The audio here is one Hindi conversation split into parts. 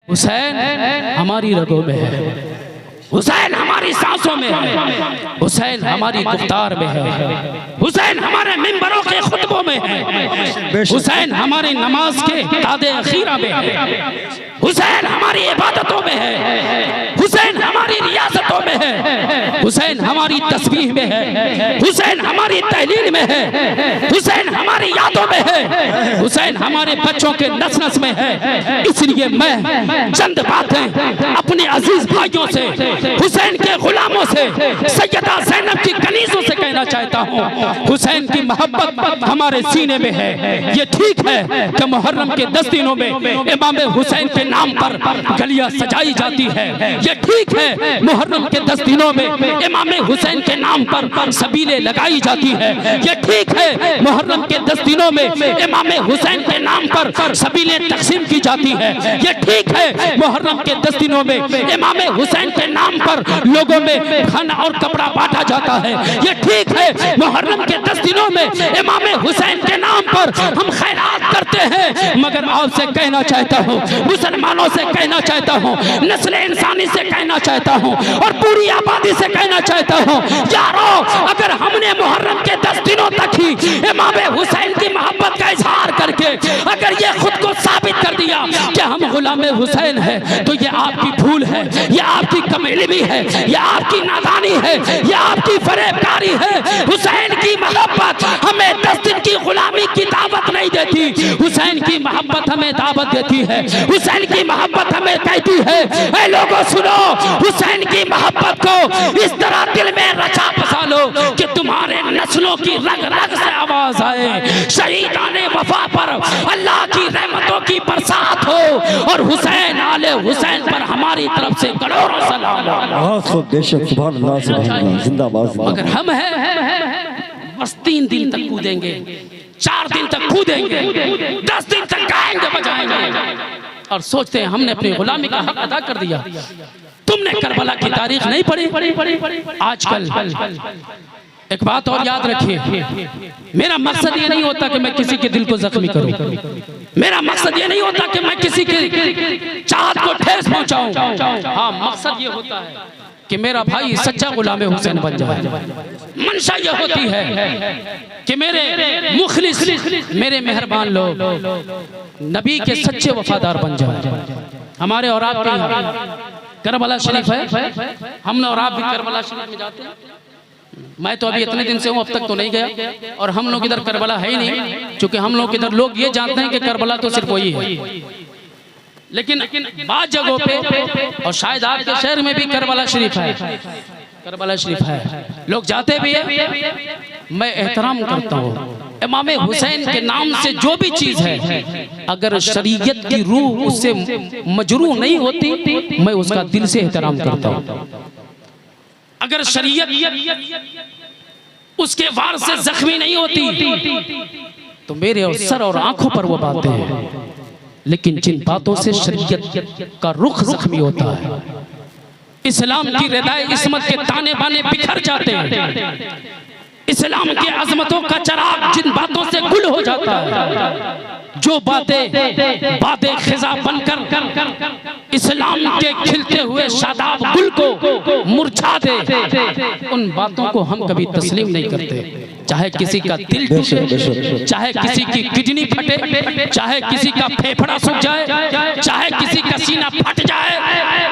हुसैन हमारी रगों में है, हुसैन हमारी सांसों में है, हुसैन हमारी गुफ्तार में है, हुसैन हमारे मिंबरों के खुतबों में है, हुसैन हमारी नमाज के तादे अखीरा में है, हुसैन हमारी इबादतों में है, हुसैन हमारी रियासतों में है, हुसैन हमारी तस्बीह में है, हुसैन हमारी तहलील में है, हुसैन हमारी यादों में है, हुसैन हमारे बच्चों के नस नस में है। इसलिए मैं चंद बातें अपने अजीज भाइयों से, हुसैन के गुलामों से, सैयदा ज़ैनब की कनीज़ों से कहना चाहता हूँ, हुसैन की मोहब्बत हमारे सीने में है। ये ठीक है कि मुहर्रम के 10 दिनों में इमाम हुसैन के नाम पर गलियां सजाई जाती है। ये ठीक है मुहर्रम के 10 दिनों में इमाम हुसैन के नाम पर सबीलें लगाई जाती है। ये ठीक है मुहर्रम के 10 दिनों में इमाम हुसैन के नाम पर सबीलें तकसीम की जाती है। ये ठीक है मुहर्रम के 10 दिनों में इमाम हुसैन के नाम पर लोगों में खाना और कपड़ा बांटा जाता है। ये ठीक है मुहर्रम के 10 दिनों में इमाम हुसैन के नाम पर हम खैरात करते हैं। मगर आपसे कहना चाहता हूँ, मुसलमानों से कहना चाहता हूँ, नस्ल इंसानी से कहना चाहता हूँ और पूरी आबादी से कहना चाहता हूँ, यारो अगर हमने मुहर्रम के 10 दिनों तक ही इमाम हुसैन की मोहब्बत का इजहार करके अगर ये खुद को साबित कर दिया कि हम गुलाम हुसैन है, तो ये आपकी भूल है, ये आपकी कमइल्मी है, ये आपकी नादानी है, ये आपकी फरेबकारी है। हुसैन की मोहब्बत हमें 10 दिन की गुलामी की दावत नहीं देती। हुसैन की मोहब्बत हमें दावत देती है। हुसैन की मोहब्बत हमें कहती है, ऐ लोगों सुनो, हुसैन की मोहब्बत को इस तरह दिल में रचा बसा लो कि तुम्हारे नस्लों की रग रग से आवाज आए, शहीदाने वफा पर अल्लाह की रहमतों की बरसात हो और हुसैन आले हुसैन पर हमारी तरफ से करोड़ों सलाम। मगर हम हैं बस 3 दिन तक कूदेंगे, 4 दिन तक कूदेंगे, 10 दिन तक गाएंगे बजाएंगे और सोचते हैं हमने अपनी गुलामी का हक अदा कर दिया। तुमने करबला की तारीख नहीं पढ़ी? आजकल एक बात और याद रखिए, मेरा मकसद ये नहीं होता कि मैं किसी के दिल को जख्मी करूं, मेरा मकसद ये नहीं होता कि मैं किसी के चाहत को ठेस पहुंचाऊं। हाँ, मकसद ये होता है कि मेरा भाई सच्चा गुलाम हुसैन बन जाए। मंशा ये होती है कि मेरे मुखलिस, मेरे मेहरबान लोग नबी के सच्चे वफादार बन जाए। हमारे और आपके करबला शरीफ है, हम और आप भी करबला शरीफ में जाते हैं। मैं तो अभी इतने दिन से हूँ, अब तक तो नहीं गया, और हम लोग इधर करबला है ही नहीं, क्योंकि हम लोग इधर लोग ये जानते हैं कि करबला तो सिर्फ वही है। लेकिन बाद जगहों पे और शायद आपके शहर में भी करबला शरीफ है, करबला शरीफ है, लोग जाते भी है। मैं एहतराम करता हूँ इमाम हुसैन के नाम से जो भी चीज है, अगर शरीयत की रूह उससे मजरूह नहीं होती, मैं उसका दिल से एहतराम करता हूँ। अगर शरीयत उसके वार से जख्मी नहीं होती तो मेरे और सर और आंखों पर वो बातें हैं। लेकिन जिन बातों से शरीयत का रुख जख्मी होता है, इस्लाम की रिदाए इस्मत के ताने बाने बिखर जाते हैं, इस्लाम की अजमतों का चराग जिन बातों से गुल हो जाता है, जो बातें खिजा बनकर इस्लाम के खिलते हुए शादाब गुल को मुरझा दे, उन बातों को हम कभी तस्लीम नहीं करते। चाहे किसी का दिल टूटे, चाहे किसी की किडनी फटे, चाहे किसी का फेफड़ा सूख जाए, चाहे किसी का सीना फट जाए,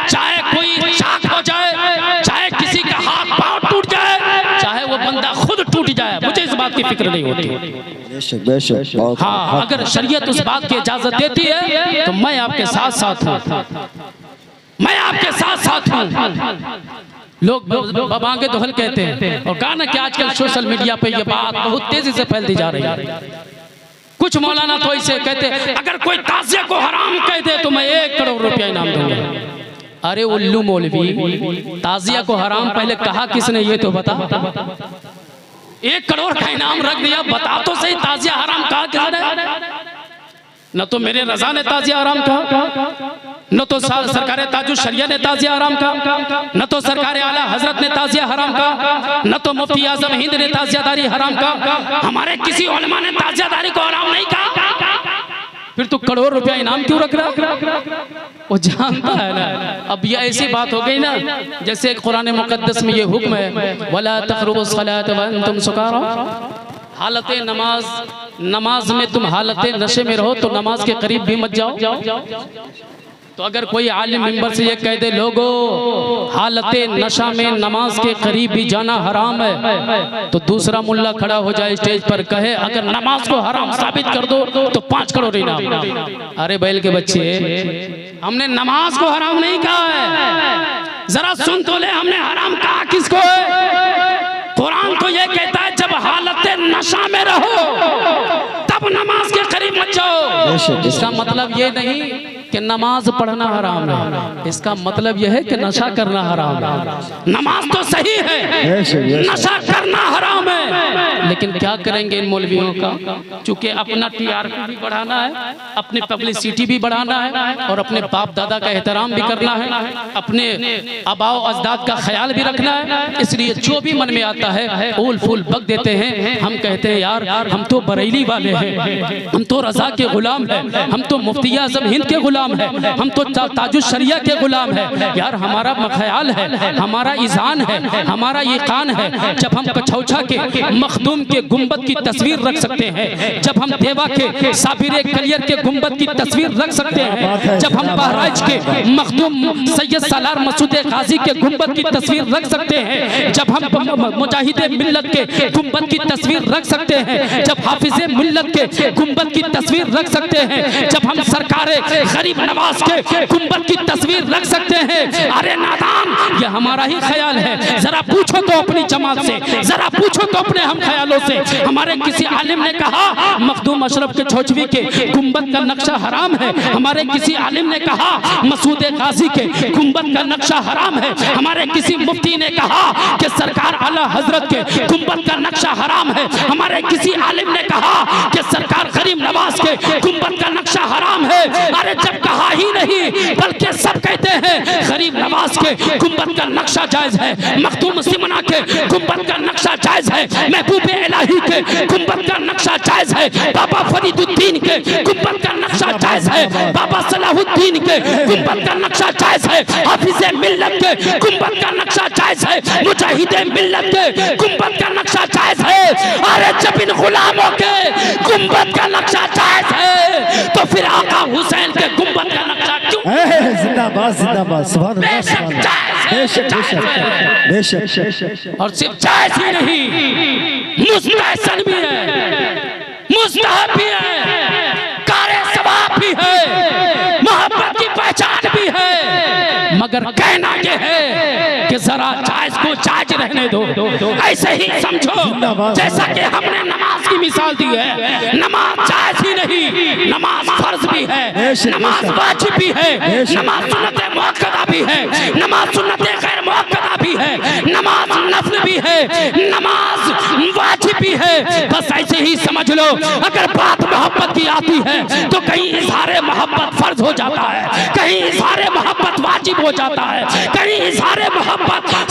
चाहे कोई चाक हो जाए, चाहे किसी का हाथ पांव टूट जाए, चाहे वो बंदा खुद टूट जाए, मुझे इस बात की फिक्र नहीं होती। हाँ, अगर शरीयत उस बात की इजाजत देती है तो मैं आपके साथ साथ हूँ, मैं आपके साथ साथ हूँ। लोग बाबांगे दोहल कहते हैं, और कहा ना कि आजकल सोशल मीडिया पे ये बात बहुत तेजी से फैलती जा रही है। कुछ मौलाना तो ऐसे कहते हैं, अगर कोई ताज़िया को हराम कह दे तो मैं 1 करोड़ रुपया इनाम दूंगा। अरे उल्लू मौलवी, ताज़िया को हराम पहले कहा किसने, ये तो बता। 1 करोड़ का इनाम रख दिया, बता तो सही ताज़िया हराम कहा किसने? न तो मेरे रजा ने ताज़िया हराम कहा, न तो सरकार ताजुल शरिया ने ताज़िया हराम कहा, न तो सरकार आला हजरत ने ताज़िया हराम कहा, न तो मुफ्ती आजम हिंद ने ताज़ियादारी हराम कहा। हमारे किसी उलमा ने ताज़ियादारी को हराम नहीं कहा। फिर तू करोड़ रुपया इनाम क्यों रख रहा? वो जानता है ना। अब ये ऐसी बात हो गई ना, जैसे कुरान मुकद्दस में ये हुक्म है, वला तक़रबुस सलात व अंतुम सुकारा। हालत नमाज में तुम हालत नशे में रहो तो नमाज के करीब भी मत जाओ। तो अगर कोई आलिम मिंबर से ये कह दे लोगो हालत नशा में नमाज के करीब भी जाना हराम है, तो दूसरा मुल्ला खड़ा हो जाए स्टेज पर कहे अगर नमाज को हराम साबित कर दो तो 5 करोड़ इनाम। अरे बैल के बच्चे, हमने नमाज को हराम नहीं कहा है, जरा सुन तो ले, हमने हराम कहा किसको है? कुरान तो ये कहता है जब हालत नशा में रहो तब नमाज के करीब मत जाओ। इसका मतलब ये नहीं कि नमाज पढ़ना हराम है, इसका मतलब यह है कि नशा करना हराम है। नमाज तो सही है, नशा करना हराम है। लेकिन क्या करेंगे इन मौलवियों का, चूंकि अपना टीआरपी भी बढ़ाना है, अपनी पब्लिसिटी भी बढ़ाना है और अपने बाप दादा का एहतराम भी करना है, अपने आबाओ अजदाद का ख्याल भी रखना है, इसलिए जो भी मन में आता है फूल फूल बक देते हैं। हम कहते हैं यार हम तो बरेली वाले हैं, हम तो रजा के गुलाम हैं, हम तो मुफ्ती आज़म हिंद के गुलाम है, हम तो ताजुश शरिया के गुलाम है। यार हमारा ख्याल है, हमारा ईज़ान है, हमारा यकीन है। जब हम कछौछा के मखदूम के गुंबद की तस्वीर रख सकते हैं, जब हम देवा के साबिर कलियर के गुंबद की तस्वीर रख सकते हैं, जब हम बहराइच के मखदूम सैयद सालार मसूद गाजी के गुंबद की तस्वीर रख सकते हैं, जब हम मुजाहिद मिल्लत के गुंबद की तस्वीर रख सकते हैं, जब हाफिज मिल्लत के गुंबद की तस्वीर रख सकते हैं, जब हम सरकार गरीब नवाज के गुंबद की तस्वीर रख सकते हैं। अरे नादान, ये हमारा ही ख्याल है। जरा पूछो तो अपनी जमात से, जरा पूछो तो अपने हम ख्यालों से। हमारे किसी आलिम ने कहा मखदूम अशरफ के छोचवी के गुंबद का नक्शा हराम है, हमारे किसी आलिम ने कहा मसूद गाजी के गुंबद का नक्शा हराम है, हमारे किसी मुफ्ती ने कहा कि सरकार आला हजरत के गुंबद का नक्शा हराम है, हमारे किसी आलिम ने कहा कि सरकार गरीब नवाज के गुंबद का नक्शा हराम है। अरे जब कहा ही नहीं बल्कि सब कहते हैं गरीब नवाज के गुंबद का नक्शा जायज है, मखदूम सिमना के गुंबद का नक्शा जायज है, महबूब इलाही के गुंबद का नक्शा जायज है, बाबा फरीदुद्दीन के गुंबद का नक्शा जायज है, बाबा सलाहुद्दीन के गुंबद का नक्शा जायज है, हाफिज मिल्लत के गुंबद का नक्शा जायज है, मुजाहिद मिल्लत के गुंबद का नक्शा जायज है। अरे जब इन गुलामों के गुंबद का नक्शा जायज है तो फिर आका हुसैन के गुंबद का नक्शा क्यों? जिंदाबाद जिंदाबाद, सुभान अल्लाह, सुभान अल्लाह। बेशक बेशक बेशक। और सिर्फ जायज ही नहीं, मुस्तहसन भी है, मुस्तहब भी है, कारे सवाब भी है, मोहब्बत की पहचान भी है। मगर कहना ये है कि जरा जायज को जायज रहने दो। ऐसे ही समझो जैसा कि हमने नमाज की मिसाल दी है, नमाज जायज ही नहीं, नमाज फर्ज भी है, नमाज वाजिब भी है, नमाज सुन्नत मुअक्कदा भी है, नमाज सुन्नत गैर मुअक्कदा भी है, नमाज नफ्ल भी है, नमाज वाजिब भी है। बस ऐसे ही समझ लो, अगर बात मोहब्बत की आती है तो कहीं इजहार मोहब्बत फर्ज हो जाता है, कहीं इजहार मोहब्बत वाजिब हो जाता है, कहीं इजहार मोहब्बत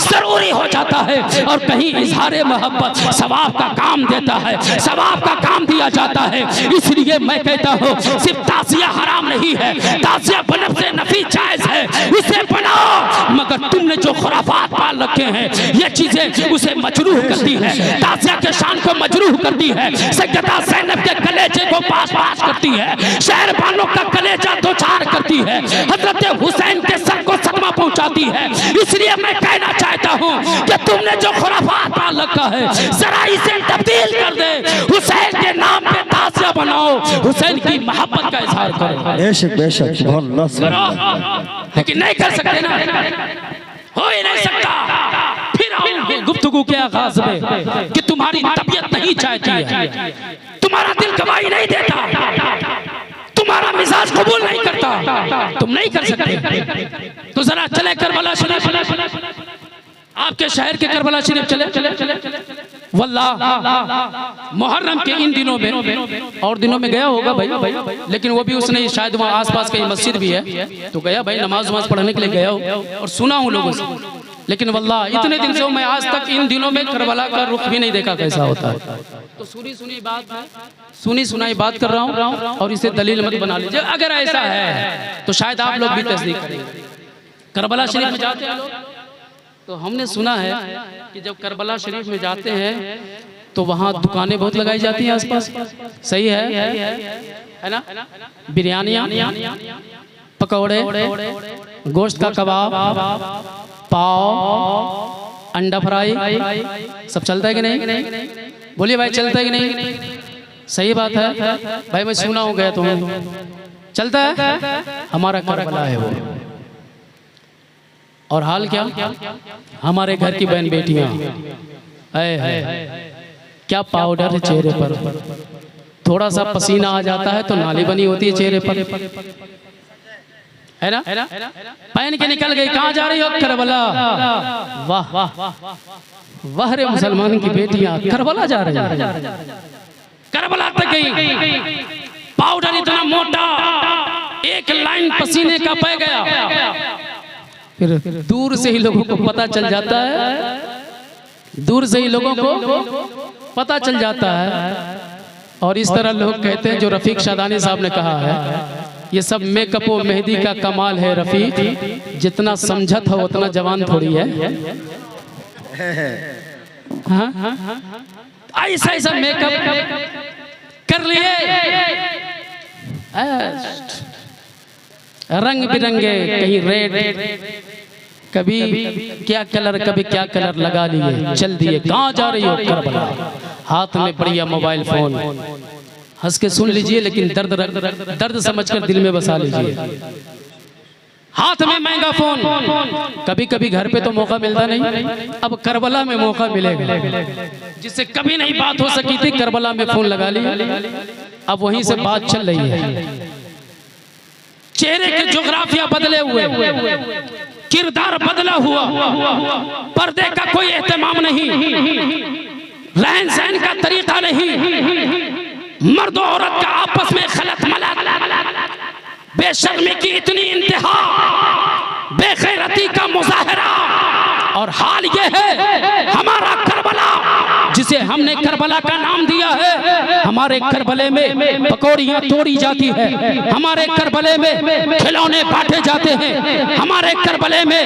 जरूरी हो जाता है और कहीं इजहार मोहब्बत सवाब का काम देता है, सवाब का काम दिया जाता है। इसलिए मैं कहता हूँ सिर्फ ताज़िया हराम नहीं है, ताज़िया बनफ़ से नफी जायज है, उसे बनाओ। मगर तुमने जो खुराफात पाल रखे हैं ये चीजें उसे मजरूह करती है, ताज़िया के शान को मजरूह करती है, सैयदा ज़ैनब के कलेजे को पास पास करती है, शहरबानों का कलेजा दो चार करती है, हजरत हुसैन के सर को सदमा पहुंचाती है। इसलिए मैं कहना चाहता हूँ कि तुमने जो खुराफात पाल रखा है जरा इसे तब्दील कर दे, हुसैन के नाम पे ताज़िया बनाओ, हुसैन की मोहब्बत का इजहार करो। बेशक बेशक, सुभान अल्लाह, सुभान अल्लाह। लेकिन नहीं कर सकते ना, हो ही नहीं सकता। फिर आओ गुफ्तगू के आगाज में कि तुम्हारी तबीयत नहीं चाहती है, तुम्हारा दिल गवाही नहीं देता, तुम्हारा मिजाज कबूल नहीं करता, तुम नहीं कर सकते। तो जरा चले करबला शरीफ, आपके शहर के करबला शरीफ चले। वल्लाह मुहर्रम के इन दिनों में, और दिनों में गया होगा भाई, लेकिन वो भी उसने शायद वहाँ आसपास कहीं मस्जिद भी है तो गया भाई, नमाज वमाज पढ़ने के लिए गया हो और सुना हूँ लोगों से लेकिन वल्लाह इतने दिन से मैं आज तक इन दिनों में करबला का रुख भी नहीं देखा कैसा होता है। तो सुनी सुनाई बात कर रहा हूँ और इसे दलील मत बना लीजिए। अगर ऐसा है तो शायद आप लोग भी तस्दीक करेंगे। करबला शरीफ में जाते हैं लोग, तो हमने सुना है कि जब करबला शरीफ में जाते हैं तो वहाँ दुकानें बहुत लगाई जाती हैं आसपास। सही है ना? बिरयानियाँ, पकौड़े, गोश्त का कबाब, पाव, अंडा फ्राई, सब चलता है कि नहीं? बोलिए भाई, चलता है कि नहीं? सही बात है भाई, मैं सुना हूँ गया तुम्हें चलता है। हमारा करबला है वो। और हाल क्या, हमारे घर की बहन बेटियां क्या पाउडर है चेहरे पर, थोड़ा सा पसीना आ जाता है तो नाली बनी होती है चेहरे पर, है ना? पहन के निकल गई, कहाँ जा रही हो? करबला। वाह वाह रे मुसलमान की बेटियां करबला जा रही हैं। करबला तक गई, पाउडर इतना मोटा, एक लाइन पसीने का बह गया। फिर दूर से ही लोगों को पता चल जाता है, दूर से ही लोगों को पता चल जाता है। और इस तरह लोग कहते हैं, जो रफीक शादानी साहब ने कहा है, ये सब मेकअप और मेहंदी का कमाल है रफीक, जितना समझत हो उतना जवान थोड़ी है। ऐसा ऐसा मेकअप कर लिए, रंग बिरंगे, कहीं रेड, कभी क्या कलर, कभी क्या कलर लगा लिए, चल दिए। कहाँ जा रही हो? करबला। हाथ में बढ़िया मोबाइल फोन, हंस के सुन लीजिए, लेकिन दर्द समझकर दिल में बसा लीजिए। हाथ में महंगा फोन, कभी कभी घर पे तो मौका मिलता नहीं, अब करबला में मौका मिलेगा। जिससे कभी नहीं बात हो सकी थी, करबला में फोन लगा लिया, अब वहीं से बात चल रही है। चेहरे के जोग्राफिया बदले हुए, किरदार बदला हुआ, पर्दे का कोई एहतमाम नहीं, रहन सहन का तरीका नहीं, मर्द और औरत का आपस में खलत मलत, बेशर्मी की इतनी इंतहा, बेगैरती का मुजाहरा। और हाल ये है, हमारा करबला, जिसे हमने करबला का नाम दिया है, हमारे करबले में पकौड़ियाँ तोड़ी जाती है, हमारे करबले में खिलौने बांटे जाते हैं, हमारे करबले में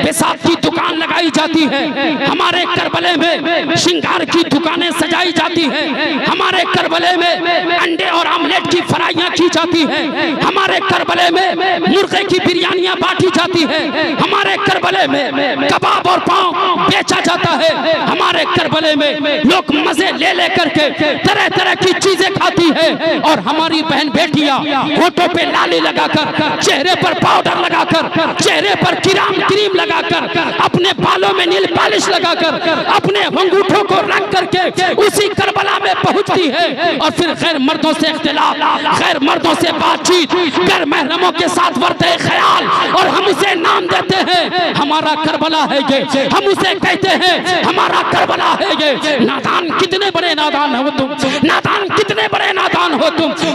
पेशाब की दुकान लगाई जाती है, हमारे करबले में श्रृंगार की दुकानें सजाई जाती है, हमारे करबले में अंडे और आमलेट की फ्राइयाँ की जाती है, हमारे करबले में मुर्गे की बिरयानियाँ बांटी जाती है, हमारे करबले में कबाब और पाव बेचा जाता है, हमारे करबले में लोग मजे ले ले करके तरह तरह की चीजें खाती है। और हमारी बहन बेटियां होठों पे लाली लगाकर, चेहरे पर पाउडर लगाकर, चेहरे पर क्रीम लगाकर, अपने बालों में नील पॉलिश लगाकर, अपने अंगूठों को रंग करके उसी करबला में पहुंचती है। और फिर गैर मर्दों से इख्तिलाफ, गैर मर्दों से बातचीत, गैर महरमों के साथ वर्ते ख्याल, और हम उसे नाम देते हैं हमारा करबला है ये, हम उसे कहते हैं हमारा करबला है ये। नादान, कितने बड़े नादान हो तुम, नादान, कितने बड़े नादान हो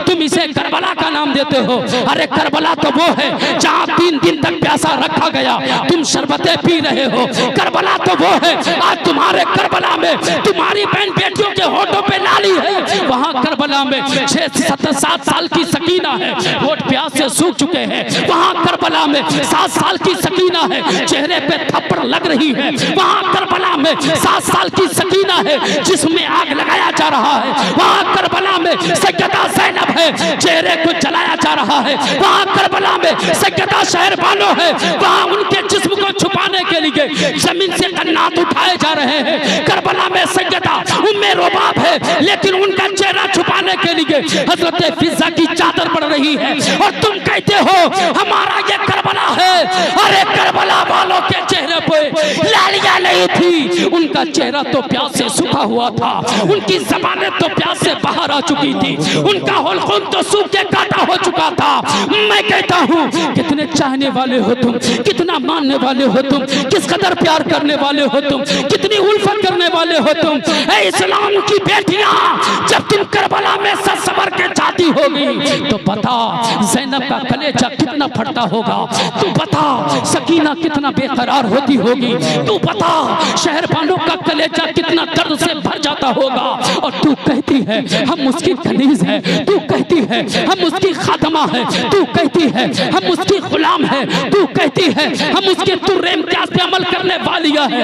तुम इसे करबला का नाम देते हो। अरे करबला तो वो है जहाँ 3 दिन तक प्यासा रखा गया, तुम शरबतें पी रहे हो। करबला तो वो है, आज तुम्हारे करबला में तुम्हारी बहन बेटियों के होठों पे लाली है, वहाँ करबला में 6-7 साल की सकीना है, होठ प्यास से सूख चुके हैं। वहाँ करबला में 7 साल की सकीना है, चेहरे पे थप्पड़ लग रही है। वहाँ करबला में 7 साल की सकीना है, जिसमें आग लगाया जा रहा है। वहाँ करबला में सैयदा ज़ैनब है, चेहरे को जलाया जा रहा है। वहाँ करबला में सैयदा शहरबानो है, वहाँ उनके जिस्म को छुपाने के लिए जमीन से कन्नात उठाए जा रहे हैं। करबला में सैयदा उम्मे रुबाब है, लेकिन उनका चेहरा छुपाने के लिए हजरत फिजा की चादर पड़ रही है। और तुम कहते हो हमारा ये करबला है। अरे करबला वालों के चेहरे पे लालियां नहीं थी, उनका चेहरा तो प्यास से सूखा हुआ था, उनकी ज़बानें तो प्यास से बाहर आ चुकी थी, उनका हुलकुम तो सूख के काटा हो चुका था। मैं कहता हूँ कितने चाहने वाले हो तुम, कितना मानने वाले हो तुम, किस कदर प्यार करने वाले हो तुम, कितनी उल्फत करने वाले हो तुम। ऐ इस्लाम की बेटियां, जब तुम करबला में सबर के जाती होगी तो बता ज़ैनब का कलेजा कितना फटता होगा। तू बता सकीना कितना बेकरार होती होगी। तू बता शहरबानों का कलेजा कितना दर्द से भर जाता होगा। और तू कहती है हम उसकी कनीज है, तू कहती है हम उसकी खादमा है, तू कहती है हम उसकी गुलाम है, तू कहती है हम उसके तुर्रे इम्तियाज पे अमल करने वालियां है।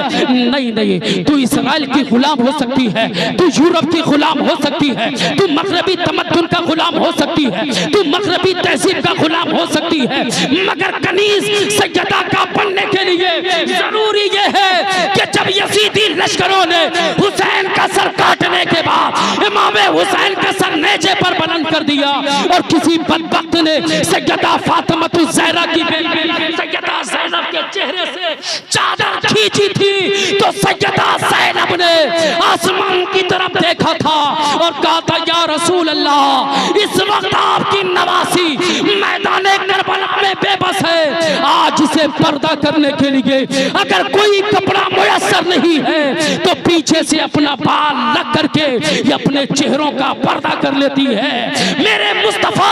नहीं नहीं, तू इस्राइल की गुलाम हो सकती है, तू यूरोप की गुलाम हो सकती है, तू मगरबी तमद्दुन का गुलाम हो सकती है, तू मगरबी तहजीब का गुलाम हो सकती है, मगर कनीज सैयदा का बनने के लिए जरूरी ये है कि जब यजीदी लश्करों ने हुसैन का सर काटने के बाद इमाम हुसैन का सर नेज़े पर बुलंद कर दिया और किसी बदबख्त ने सैयदा फातिमा ज़हरा की बेटी सैयदा ज़ैनब के चेहरे से चादर खींची थी, तो सैयदा ज़ैनब ने आसमान की तरफ देखा था और कहा था या रसूल अल्लाह, इस वक्त आपकी नवासी मैदाने करबला में बेबस है। आज इसे पर्दा करने के लिए अगर कोई कपड़ा मुयस्सर नहीं है तो पीछे से अपना बाल लग करके ये अपने चेहरों का पर्दा कर लेती है। मेरे मुस्तफा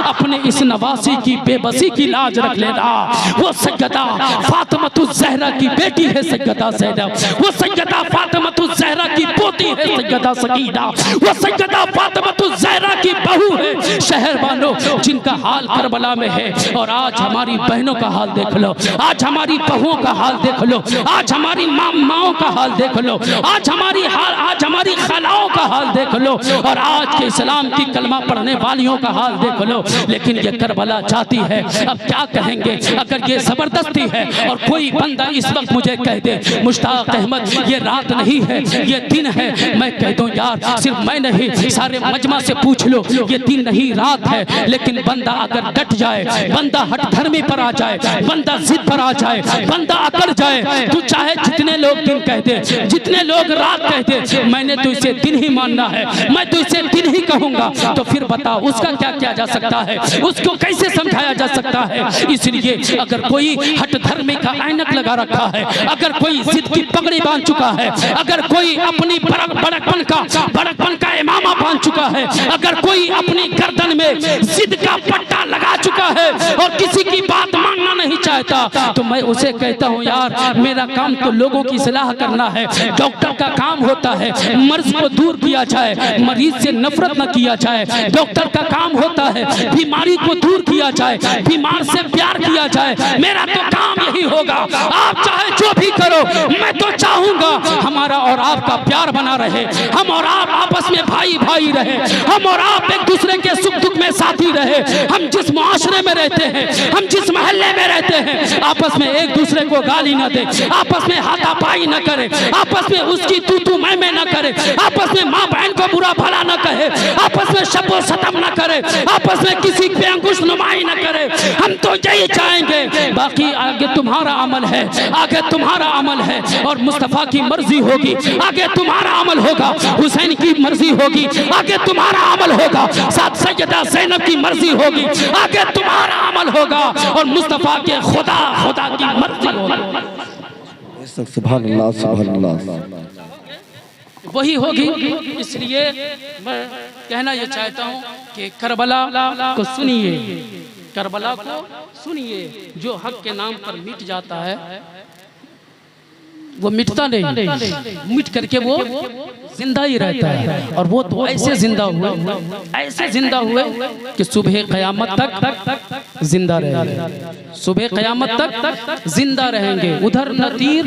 अपने इस नवासी की बेबसी की लाज रख लेना। वो सैयदा फातिमा ज़हरा की बेटी है सैयदा ज़ैनब, वो सैयदा फातिमा ज़हरा की पोती है सैयदा सकीना, वो सैयदा फातिमा ज़हरा की बहू है। शहरबानों जिनका हाल करबला में है, और आज हमारी बहनों का हाल देख लो, आज हमारी बहुओं का हाल देख लो, आज हमारी माओं का हाल देख लो, आज हमारी खालाओं का हाल देख लो, और आज के इस्लाम की कलमा पढ़ने वालियों का हाल देख लो। लेकिन ये करबला जाती है, अब क्या कहेंगे अगर ये जबरदस्ती है। और कोई बंदा इस वक्त मुझे कह दे मुश्ताक अहमद ये रात नहीं है ये दिन है, मैं कह दूं यार सिर्फ मैं नहीं सारे मजमा से पूछ लो ये दिन नहीं रात है। लेकिन बंदा अगर डट जाए, बंदा हट धर्मी पर आ जाए, बंदा जिद पर आ जाए, बंदा अकड़ जाए, तू चाहे जितने लोग दिन कहते, जितने लोग रात कहते, मैंने तो इसे दिन ही मानना है, मैं तो इसे दिन ही कहूंगा, तो फिर बता उसका क्या किया जा सकता है, उसको कैसे समझाया जा सकता है। इसलिए अगर कोई हट धर्मी का ऐनक लगा रखा है, अगर कोई जिद की पगड़ी बांध चुका है, अगर कोई अपनी बड़कपन का इमामा बांध चुका है, अगर कोई अपनी गर्दन में जिद का पट्टा लगा चुका है और किसी की बात मानना नहीं चाहता, तो मैं उसे कहता हूँ यार मेरा काम तो लोगों की सलाह करना है। डॉक्टर का काम होता है मर्ज को दूर किया जाए, मरीज से नफरत न किया जाए। डॉक्टर का काम होता है बीमारी को दूर किया जाए, बीमार से प्यार किया जाए। मेरा तो काम यही होगा। आप चाहे जो भी करो, मैं तो चाहूंगा हमारा और आपका प्यार बना रहे, हम और आप आपस में भाई भाई रहे, हम और आप एक दूसरे के सुख दुख में साथी रहे। हम जिस मुआशरे में रहते हैं, हम जिस मोहल्ले में रहते हैं, आपस में एक दूसरे को गाली न दे, आपस में हाथापाई न करे, आपस में उसकी तू मैं न करे, आपस में माँ बहन को बुरा भला न कहे, आपस में शब्बो सतम न करे, आपस में किसी पे अंकुश नुमाई न करे। हम तो यही चाहेंगे, बाकी आगे तुम्हारा अमल है, आगे तुम्हारा अमल है और मुस्तफ़ा की मर्जी होगी, आगे तुम्हारा अमल होगा, हुसैन की मर्जी होगी, आगे तुम्हारा अमल होगा, साथ सैयदा ज़ैनब की मर्जी होगी, आगे तुम्हारा अमल होगा और मुस्तफ़ा के खुदा की मर्जी होगी। सुभान अल्लाह सुभान अल्लाह वही होगी। इसलिए मैं कहना ये चाहता हूँ कि करबला को सुनिए, करबला को सुनिए। जो हक के नाम पर मिट जाता है वो मिटता नहीं, मिट करके वो जिंदा ही रहता है। और वो तो ऐसे जिंदा हुए, ऐसे जिंदा हुए कि सुबह क़यामत तक जिंदा रहेंगे, सुबह क़यामत तक जिंदा रहेंगे। उधर न तीर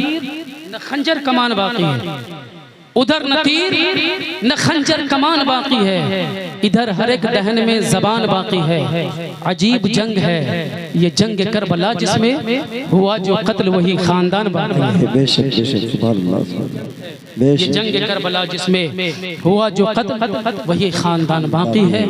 न खंजर कमान बाकी है, उधर न तीर न खंजर कमान बाकी है, इधर हर एक दहन में जबान बाकी है। अजीब जंग है ये जंग करबला, जिसमें हुआ जो कत्ल वही खानदान बाकी है। बेशक बेशक सुभान अल्लाह। ये जंग करबला जिसमें हुआ जो कत्ल वही खानदान बाकी है।